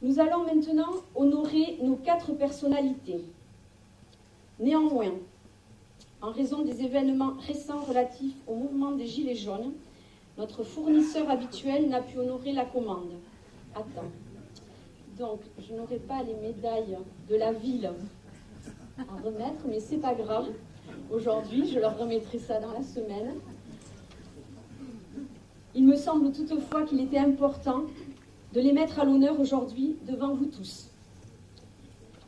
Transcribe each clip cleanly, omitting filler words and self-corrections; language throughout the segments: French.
Nous allons maintenant honorer nos 4 personnalités. Néanmoins, en raison des événements récents relatifs au mouvement des Gilets jaunes, notre fournisseur habituel n'a pu honorer la commande. Attends. Donc, je n'aurai pas les médailles de la ville à remettre, mais c'est pas grave. Aujourd'hui, je leur remettrai ça dans la semaine. Il me semble toutefois qu'il était important de les mettre à l'honneur aujourd'hui devant vous tous.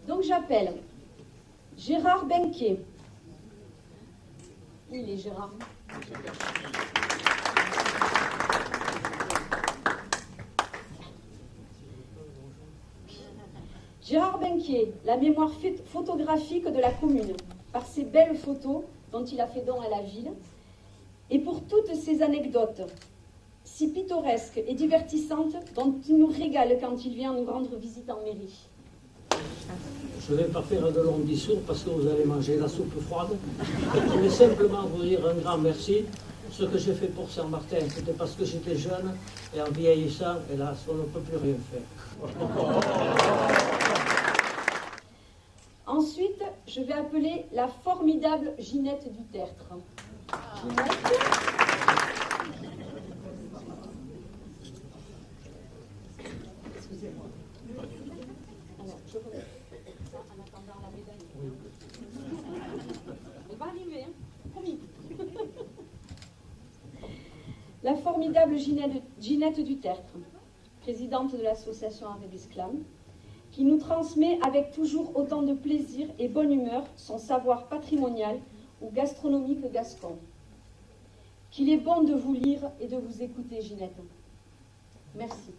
Donc j'appelle Gérard Benquet. Où il est, Gérard? Gérard Benquet, la mémoire photographique de la commune, par ses belles photos dont il a fait don à la ville, et pour toutes ces anecdotes si pittoresques et divertissantes dont il nous régale quand il vient nous rendre visite en mairie. Je ne vais pas faire de long discours parce que vous allez manger la soupe froide. Je vais simplement vous dire un grand merci. Ce que j'ai fait pour Saint-Martin, c'était parce que j'étais jeune et en vieillissant, hélas, on ne peut plus rien faire. Ensuite, je vais appeler la formidable Ginette Dutertre. Ginette. Excusez-moi. Alors, je remets ça en attendant la médaille. Elle va arriver, hein, promis. La formidable Ginette Dutertre, présidente de l'association Arrêt d'Esclames, qui nous transmet avec toujours autant de plaisir et bonne humeur son savoir patrimonial ou gastronomique gascon. Qu'il est bon de vous lire et de vous écouter, Ginette. Merci.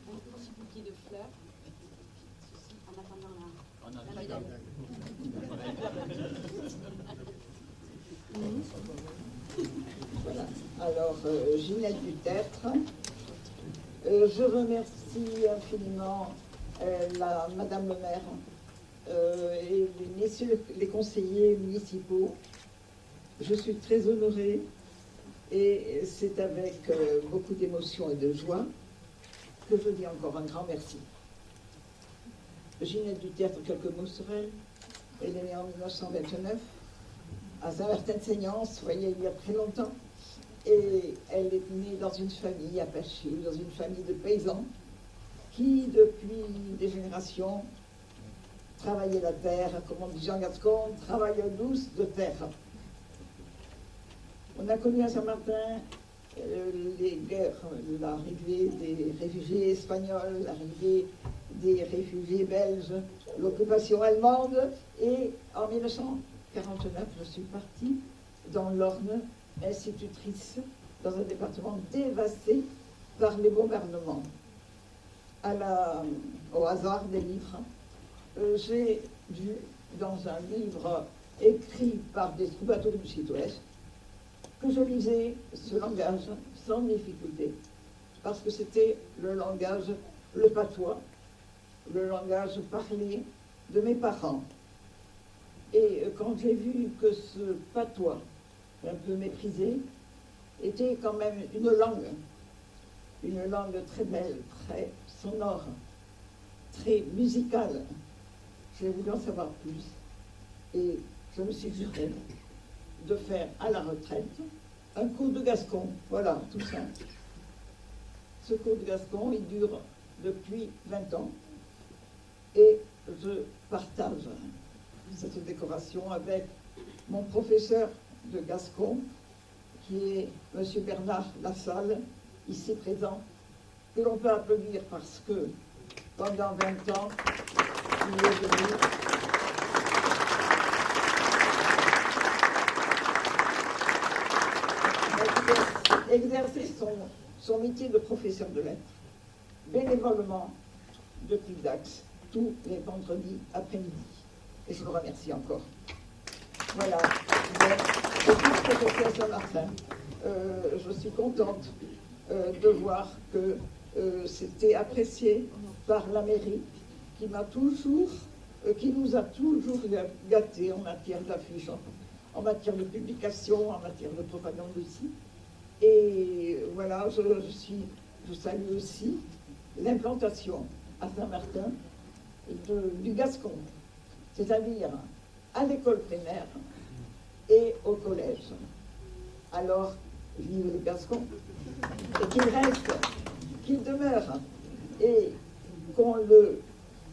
Un petit bouquet de fleurs. En attendant la médaille. Voilà. Alors, Ginette Dutertre. Je remercie infiniment Madame le maire et les messieurs les conseillers municipaux. Je suis très honorée et c'est avec beaucoup d'émotion et de joie que je dis encore un grand merci. Ginette Dutertre, quelques mots sur elle. Elle est née en 1929 à Saint-Martin-de-Seignance, vous voyez, il y a très longtemps. Et elle est née dans une famille attachée, dans une famille de paysans qui, depuis des générations, travaillaient la terre, comme on dit Jean Gascon, travaille douce de terre. On a connu à Saint-Martin les guerres, l'arrivée des réfugiés espagnols, l'arrivée des réfugiés belges, l'occupation allemande, et en 1949, je suis partie dans l'Orne, institutrice dans un département dévasté par les bombardements. Au hasard des livres, j'ai vu dans un livre écrit par des troubadours du Sud-Ouest que je lisais ce langage sans difficulté, parce que c'était le langage, le patois, le langage parlé de mes parents. Et quand j'ai vu que ce patois, un peu méprisé, était quand même une langue très belle, très sonore, très musicale. J'ai voulu en savoir plus et je me suis juré de faire à la retraite un cours de gascon, voilà, tout simple. Ce cours de gascon, il dure depuis 20 ans et je partage cette décoration avec mon professeur de gascon, qui est M. Bernard Lassalle, ici présent, que l'on peut applaudir parce que pendant 20 ans, il est venu exercer son métier de professeur de lettres bénévolement depuis Dax, tous les vendredis après-midi. Et je vous remercie encore. Voilà. Je suis à Saint-Martin. Je suis contente de voir que c'était apprécié par la mairie qui nous a toujours gâtés en matière d'affiches, en matière de publication, en matière de propagande aussi. Et voilà, je salue aussi l'implantation à Saint-Martin du Gascon, c'est-à-dire à l'école primaire et au collège. Alors, vive le Gascon, et qu'il reste, qu'il demeure, et qu'on le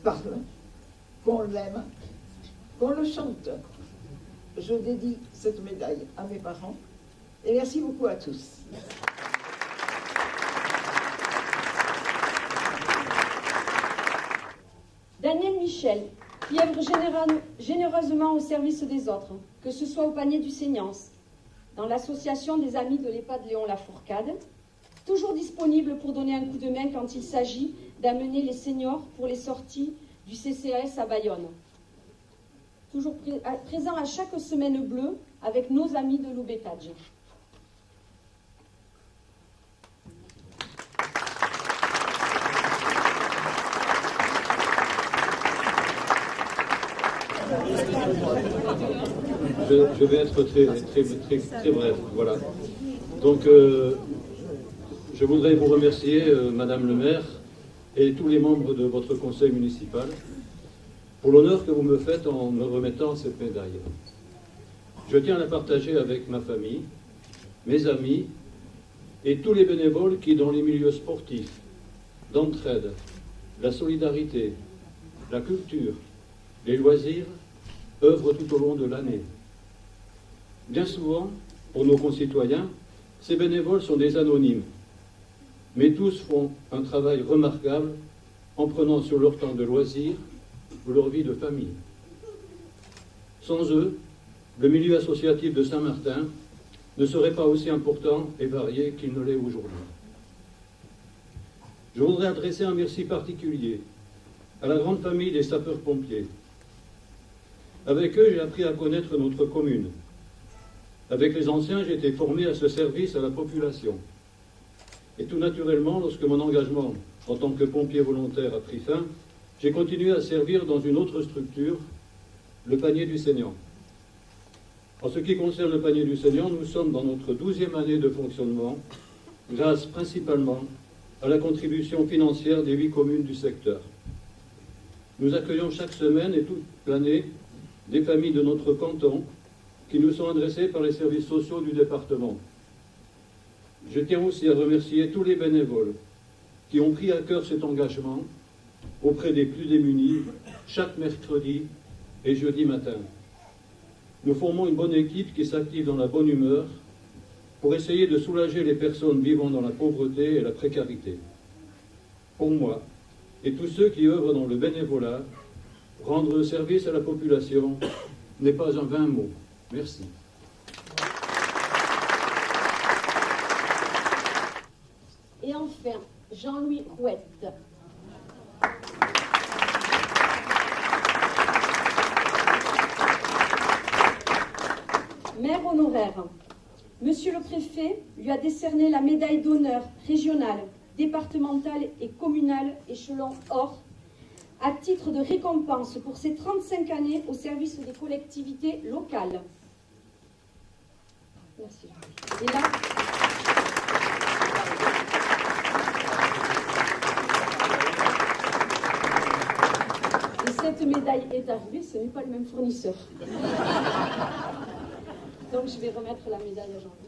parle, qu'on l'aime, qu'on le chante. Je dédie cette médaille à mes parents, et merci beaucoup à tous. Daniel Michel, qui œuvre généreusement au service des autres, que ce soit au panier du Seignance, dans l'association des amis de l'EHPAD Léon Lafourcade, toujours disponible pour donner un coup de main quand il s'agit d'amener les seniors pour les sorties du CCAS à Bayonne. Toujours présent à chaque semaine bleue avec nos amis de l'Oubétadje. Je vais être très bref. Voilà. Donc, je voudrais vous remercier, Madame le maire, et tous les membres de votre conseil municipal, pour l'honneur que vous me faites en me remettant cette médaille. Je tiens à la partager avec ma famille, mes amis et tous les bénévoles qui, dans les milieux sportifs, d'entraide, la solidarité, la culture, les loisirs, œuvrent tout au long de l'année. Bien souvent, pour nos concitoyens, ces bénévoles sont des anonymes, mais tous font un travail remarquable en prenant sur leur temps de loisirs ou leur vie de famille. Sans eux, le milieu associatif de Saint-Martin ne serait pas aussi important et varié qu'il ne l'est aujourd'hui. Je voudrais adresser un merci particulier à la grande famille des sapeurs-pompiers. Avec eux, j'ai appris à connaître notre commune. Avec les anciens, j'ai été formé à ce service à la population. Et tout naturellement, lorsque mon engagement en tant que pompier volontaire a pris fin, j'ai continué à servir dans une autre structure, le panier du Seignant. En ce qui concerne le panier du Seignant, nous sommes dans notre 12e année de fonctionnement, grâce principalement à la contribution financière des 8 communes du secteur. Nous accueillons chaque semaine et toute l'année des familles de notre canton qui nous sont adressées par les services sociaux du département. Je tiens aussi à remercier tous les bénévoles qui ont pris à cœur cet engagement auprès des plus démunis chaque mercredi et jeudi matin. Nous formons une bonne équipe qui s'active dans la bonne humeur pour essayer de soulager les personnes vivant dans la pauvreté et la précarité. Pour moi et tous ceux qui œuvrent dans le bénévolat, rendre service à la population n'est pas un vain mot. Merci. Et enfin, Jean-Louis Rouette. Maire honoraire, Monsieur le Préfet lui a décerné la médaille d'honneur régionale, départementale et communale échelon or à titre de récompense pour ses 35 années au service des collectivités locales. Merci. Et là, et cette médaille est arrivée, ce n'est pas le même fournisseur. Donc je vais remettre la médaille à Jean-Louis.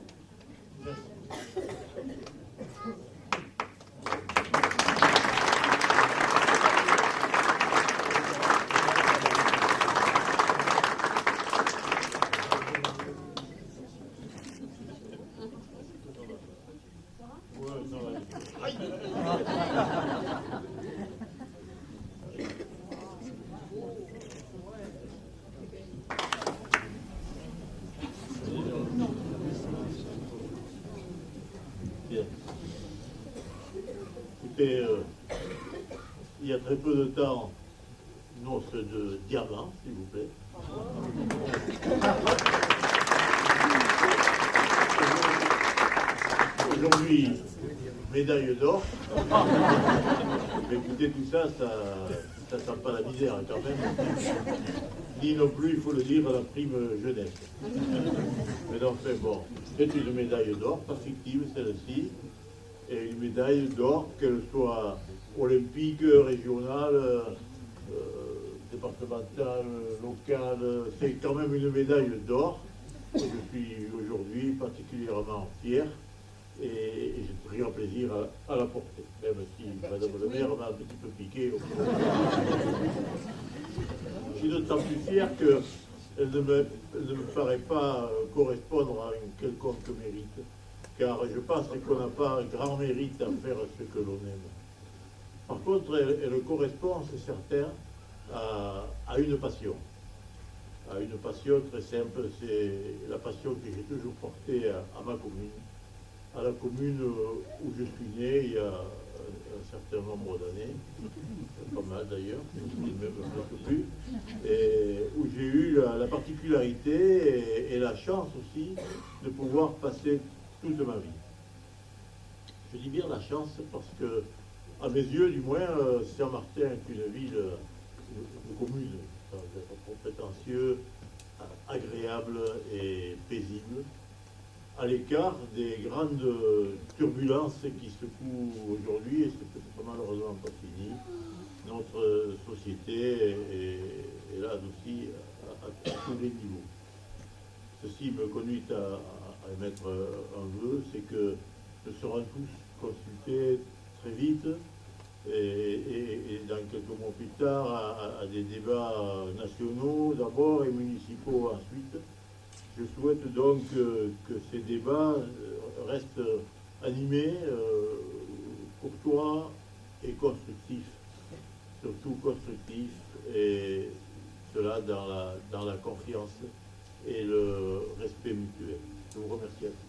Écoutez, il y a très peu de temps, une once de diamant, s'il vous plaît. Aujourd'hui, médaille d'or. Écoutez, tout ça, ça sent pas la misère quand même. Ni non plus, il faut le dire, la prime jeunesse. Mais donc, c'est bon. C'est une médaille d'or, pas fictive celle-ci. et une médaille d'or, qu'elle soit olympique, régionale, départementale, locale. C'est quand même une médaille d'or. Je suis aujourd'hui particulièrement fier et j'ai très grand plaisir à la porter, même si Madame le maire m'a un petit peu piqué. Je suis d'autant plus fier qu'elle ne me paraît pas correspondre à une quelconque mérite, car je pense qu'on n'a pas un grand mérite à faire ce que l'on aime. Par contre, elle correspond, c'est certain, à une passion. À une passion très simple, c'est la passion que j'ai toujours portée à ma commune, à la commune où je suis né il y a un certain nombre d'années, pas mal d'ailleurs, même presque plus, et où j'ai eu la particularité et la chance aussi de pouvoir passer toute ma vie. Je dis bien la chance parce que, à mes yeux du moins, Saint-Martin est une ville, une commune, sans être trop prétentieux, agréable et paisible, à l'écart des grandes turbulences qui secouent aujourd'hui, et c'est peut-être malheureusement pas fini, notre société est là aussi à tous les niveaux. Ceci me conduit à émettre un vœu, c'est que nous serons tous consultés très vite et dans quelques mois plus tard à des débats nationaux d'abord et municipaux ensuite. Je souhaite donc que ces débats restent animés, courtois et constructifs, surtout constructifs, et cela dans la confiance et le respect mutuel. Je vous remercie à tous.